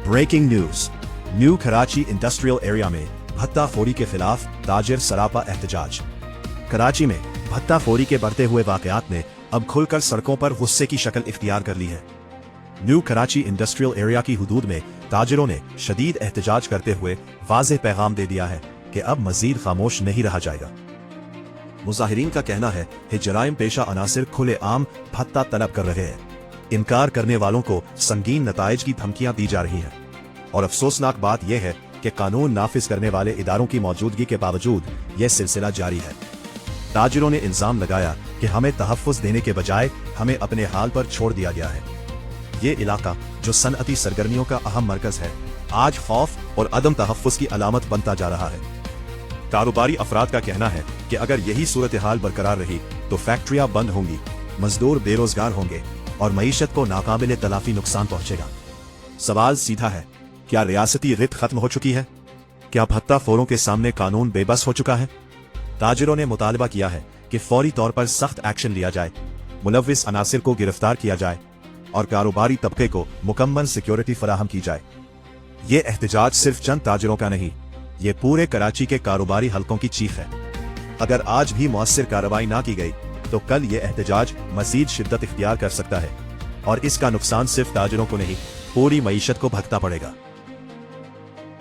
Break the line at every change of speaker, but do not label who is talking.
Breaking news. New Karachi industrial area में भत्ताखोरी के खिलाफ ताजिर सरापा एहतजाज। कराची में भत्ताखोरी के बढ़ते हुए वाकयात ने अब खुलकर सड़कों पर गुस्से की शक्ल इख्तियार कर ली है। न्यू कराची इंडस्ट्रियल एरिया की हुदूद में ताजिरों ने शदीद एहतजाज करते हुए वाज़ेह पैगाम दे दिया है कि अब मजीद खामोश नहीं रहा जाएगा। मुजाहिरीन का कहना है कि जराइम पेशा अनासिर खुले आम भत्ता तलब कर रहे हैं। इनकार करने वालों को संगीन नताइज की धमकियां दी जा रही हैं और अफसोसनाक बात यह है कि कानून नाफिज करने वाले इदारों की मौजूदगी के बावजूद यह सिलसिला जारी है। ताजिरों ने इल्जाम लगाया कि हमें तहफ़्फ़ुज़ देने के बजाय हमें अपने हाल पर छोड़ दिया गया है। ये इलाका जो सनअती सरगर्मियों का अहम मरकज है, आज खौफ और अदम तहफ़्फ़ुज़ की अलामत बनता जा रहा है। कारोबारी अफराद का कहना है कि अगर यही सूरत हाल बरकरार रही तो फैक्ट्रियां बंद होंगी, मजदूर बेरोजगार होंगे और मईशत को नाकाबिले तलाफी नुकसान पहुंचेगा। सवाल सीधा है, क्या रियासती रित खत्म हो चुकी है? क्या भत्ताखोरों के सामने कानून बेबस हो चुका है? ताजिरों ने मुतालबा किया है कि फौरी तौर पर सख्त एक्शन लिया जाए, मुलव्विस अनासिर को गिरफ्तार किया जाए और कारोबारी तबके को मुकम्मल सिक्योरिटी फराहम की जाए। ये एहतजाज सिर्फ चंद ताजिरों का नहीं, ये पूरे कराची के कारोबारी हलकों की चीख है। अगर आज भी मुअस्सिर कार्रवाई ना की गई तो कल ये एहतजाज मजीद शिद्दत इख्तियार कर सकता है और इसका नुकसान सिर्फ ताजिरों को नहीं, पूरी मईशत को भुगतना पड़ेगा।